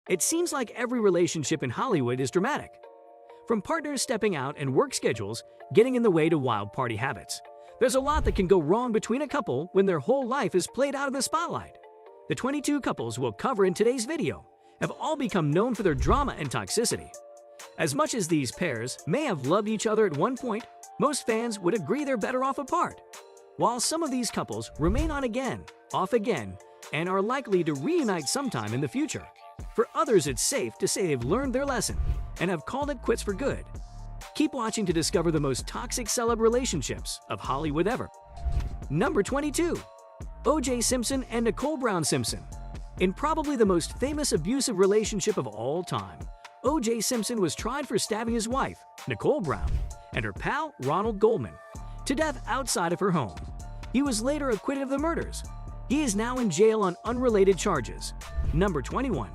It seems like every relationship in Hollywood is dramatic. From partners stepping out and work schedules getting in the way to wild party habits. There's a lot that can go wrong between a couple when their whole life is played out in the spotlight. The 22 couples we'll cover in today's video have all become known for their drama and toxicity. As much as these pairs may have loved each other at one point, most fans would agree they're better off apart. While some of these couples remain on again, off again, and are likely to reunite sometime in the future, for others it's safe to say they've learned their lesson and have called it quits for good. Keep watching to discover the most toxic celeb relationships of Hollywood ever. Number 22. O.J. Simpson and Nicole Brown Simpson. In probably the most famous abusive relationship of all time, O.J. Simpson was tried for stabbing his wife, Nicole Brown, and her pal, Ronald Goldman, to death outside of her home. He was later acquitted of the murders. He is now in jail on unrelated charges. Number 21.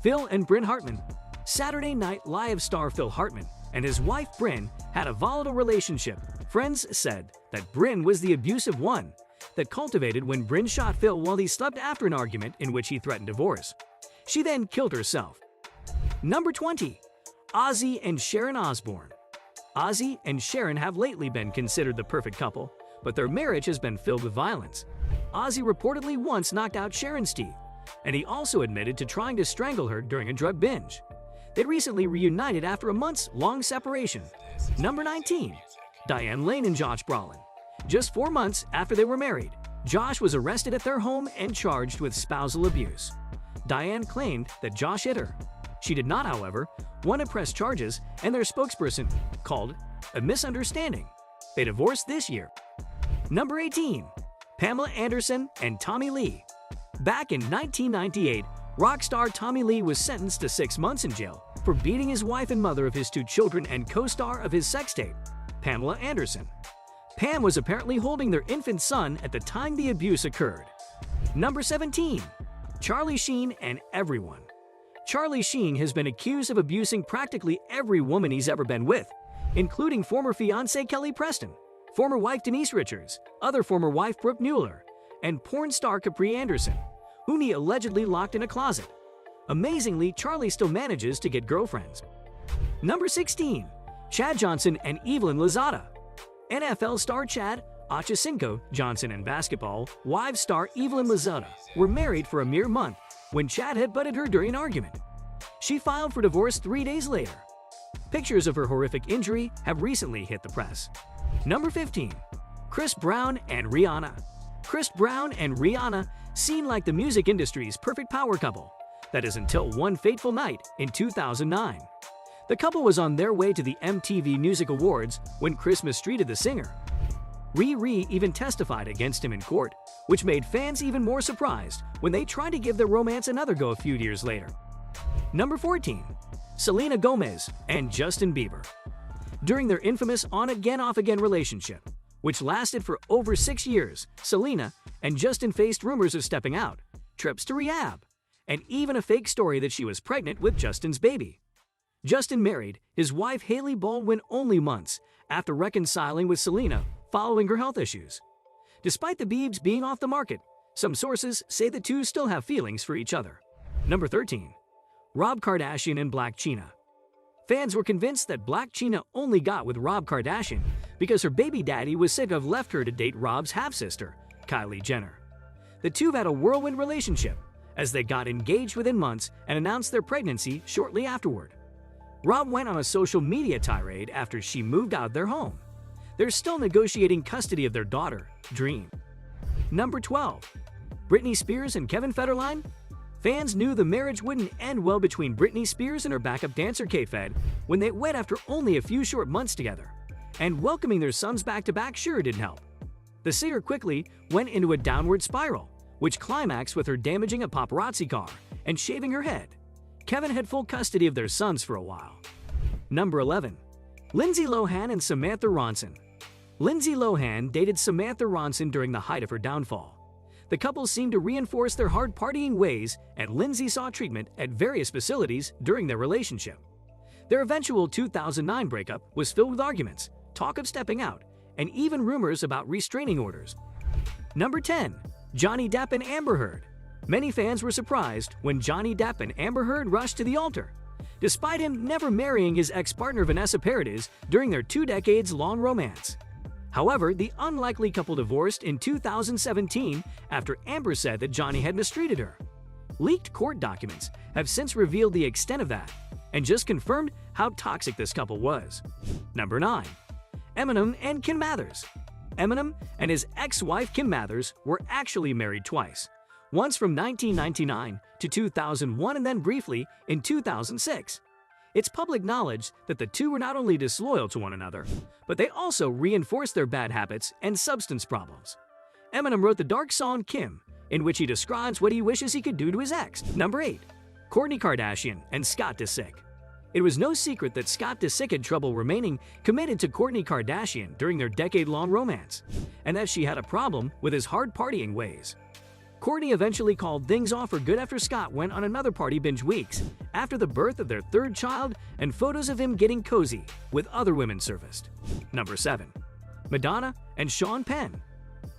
Phil and Bryn Hartman. Saturday Night Live star Phil Hartman and his wife Bryn had a volatile relationship. Friends said that Bryn was the abusive one that cultivated when Bryn shot Phil while he slept after an argument in which he threatened divorce. She then killed herself. Number 20. Ozzy and Sharon Osbourne. Ozzy and Sharon have lately been considered the perfect couple, but their marriage has been filled with violence. Ozzy reportedly once knocked out Sharon's teeth, and he also admitted to trying to strangle her during a drug binge. They recently reunited after a months-long separation. Number 19. Diane Lane and Josh Brolin. Just 4 months after they were married, Josh was arrested at their home and charged with spousal abuse. Diane claimed that Josh hit her. She did not, however, want to press charges, and their spokesperson called a misunderstanding. They divorced this year. Number 18. Pamela Anderson and Tommy Lee. Back in 1998, rock star Tommy Lee was sentenced to 6 months in jail for beating his wife and mother of his 2 children and co-star of his sex tape, Pamela Anderson. Pam was apparently holding their infant son at the time the abuse occurred. Number 17. Charlie Sheen and Everyone. Charlie Sheen has been accused of abusing practically every woman he's ever been with, including former fiancée Kelly Preston, former wife Denise Richards, other former wife Brooke Mueller, and porn star Capri Anderson, whom he allegedly locked in a closet. Amazingly, Charlie still manages to get girlfriends. Number 16. Chad Johnson and Evelyn Lozada. NFL star Chad Ochocinco Johnson and basketball wives star Evelyn Lozada were married for a mere month when Chad had butted her during an argument. She filed for divorce 3 days later. Pictures of her horrific injury have recently hit the press. Number 15. Chris Brown and Rihanna. Chris Brown and Rihanna seem like the music industry's perfect power couple. That is until one fateful night in 2009. The couple was on their way to the MTV Music Awards when Chris mistreated the singer. Riri even testified against him in court, which made fans even more surprised when they tried to give their romance another go a few years later. Number 14. Selena Gomez and Justin Bieber. During their infamous on-again, off-again relationship, which lasted for over 6 years, Selena and Justin faced rumors of stepping out, trips to rehab, and even a fake story that she was pregnant with Justin's baby. Justin married his wife Hailey Baldwin only months after reconciling with Selena following her health issues. Despite the Biebs being off the market, some sources say the two still have feelings for each other. Number 13. Rob Kardashian and Blac Chyna. Fans were convinced that Blac Chyna only got with Rob Kardashian because her baby daddy was said to have left her to date Rob's half-sister, Kylie Jenner. The two had a whirlwind relationship as they got engaged within months and announced their pregnancy shortly afterward. Rob went on a social media tirade after she moved out of their home. They're still negotiating custody of their daughter, Dream. Number 12. Britney Spears and Kevin Federline. Fans knew the marriage wouldn't end well between Britney Spears and her backup dancer K-Fed when they wed after only a few short months together. And welcoming their sons back-to-back sure didn't help. The singer quickly went into a downward spiral, which climaxed with her damaging a paparazzi car and shaving her head. Kevin had full custody of their sons for a while. Number 11. Lindsay Lohan and Samantha Ronson. Lindsay Lohan dated Samantha Ronson during the height of her downfall. The couple seemed to reinforce their hard partying ways, and Lindsay sought treatment at various facilities during their relationship. Their eventual 2009 breakup was filled with arguments, talk of stepping out, and even rumors about restraining orders. Number 10. Johnny Depp and Amber Heard. Many fans were surprised when Johnny Depp and Amber Heard rushed to the altar, despite him never marrying his ex-partner Vanessa Paradis during their 2 decades-long romance. However, the unlikely couple divorced in 2017 after Amber said that Johnny had mistreated her. Leaked court documents have since revealed the extent of that and just confirmed how toxic this couple was. Number 9. Eminem and Kim Mathers. Eminem and his ex-wife Kim Mathers were actually married twice, once from 1999 to 2001 and then briefly in 2006. It's public knowledge that the two were not only disloyal to one another, but they also reinforced their bad habits and substance problems. Eminem wrote the dark song Kim, in which he describes what he wishes he could do to his ex. Number 8. Kourtney Kardashian and Scott Disick. It was no secret that Scott Disick had trouble remaining committed to Kourtney Kardashian during their decade-long romance, and that she had a problem with his hard partying ways. Kourtney eventually called things off for good after Scott went on another party binge weeks after the birth of their 3rd child, and photos of him getting cozy with other women surfaced. Number 7. Madonna and Sean Penn.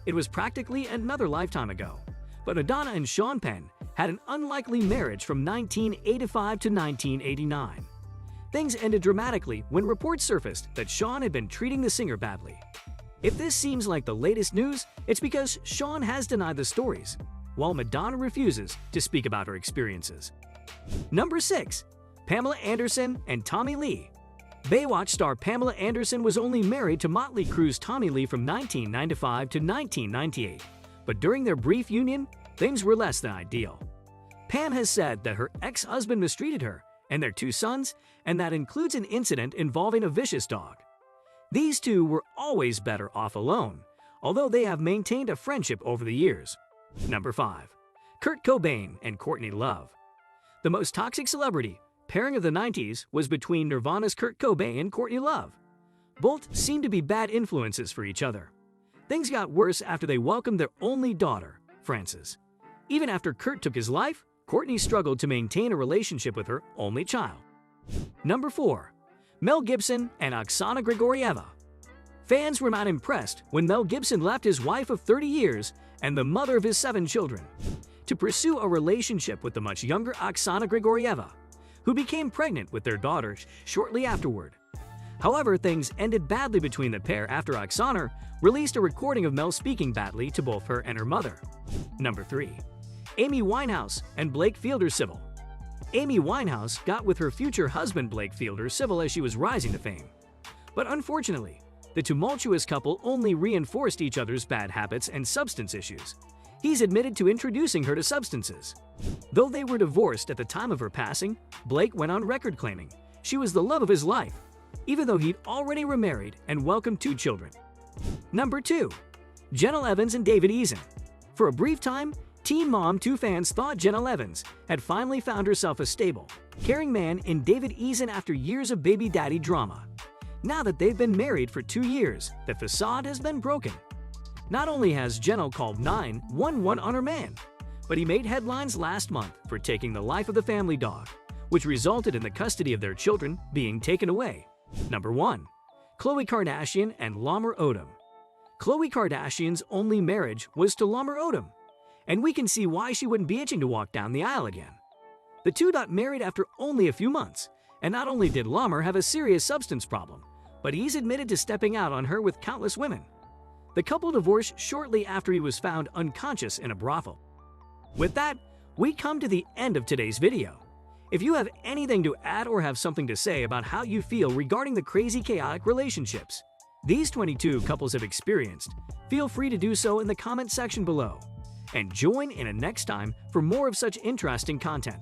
It was practically another lifetime ago, but Madonna and Sean Penn had an unlikely marriage from 1985 to 1989. Things ended dramatically when reports surfaced that Sean had been treating the singer badly. If this seems like the latest news, it's because Sean has denied the stories, while Madonna refuses to speak about her experiences. Number 6. Pamela Anderson and Tommy Lee. Baywatch star Pamela Anderson was only married to Motley Crue's Tommy Lee from 1995 to 1998, but during their brief union, things were less than ideal. Pam has said that her ex-husband mistreated her and their 2 sons, and that includes an incident involving a vicious dog. These two were always better off alone, although they have maintained a friendship over the years. Number 5. Kurt Cobain and Courtney Love. The most toxic celebrity pairing of the 90s was between Nirvana's Kurt Cobain and Courtney Love. Both seemed to be bad influences for each other. Things got worse after they welcomed their only daughter, Frances. Even after Kurt took his life, Courtney struggled to maintain a relationship with her only child. Number 4. Mel Gibson and Oksana Grigorieva. Fans were not impressed when Mel Gibson left his wife of 30 years and the mother of his 7 children to pursue a relationship with the much younger Oksana Grigorieva, who became pregnant with their daughter shortly afterward. However, things ended badly between the pair after Oksana released a recording of Mel speaking badly to both her and her mother. Number 3. Amy Winehouse and Blake Fielder Civil. Amy Winehouse got with her future husband Blake Fielder Civil as she was rising to fame. But unfortunately, the tumultuous couple only reinforced each other's bad habits and substance issues. He's admitted to introducing her to substances. Though they were divorced at the time of her passing, Blake went on record claiming she was the love of his life, even though he'd already remarried and welcomed 2 children. Number 2. Jenelle Evans and David Eason. For a brief time, Teen Mom 2 fans thought Jenelle Evans had finally found herself a stable, caring man in David Eason after years of baby daddy drama. Now that they've been married for 2 years, the facade has been broken. Not only has Jenelle called 911 on her man, but he made headlines last month for taking the life of the family dog, which resulted in the custody of their children being taken away. Number 1. Khloe Kardashian and Lamar Odom. Khloe Kardashian's only marriage was to Lamar Odom, and we can see why she wouldn't be itching to walk down the aisle again. The two got married after only a few months, and not only did Lamar have a serious substance problem, but he's admitted to stepping out on her with countless women. The couple divorced shortly after he was found unconscious in a brothel. With that, we come to the end of today's video. If you have anything to add or have something to say about how you feel regarding the crazy, chaotic relationships these 22 couples have experienced, feel free to do so in the comment section below. And join in a next time for more of such interesting content.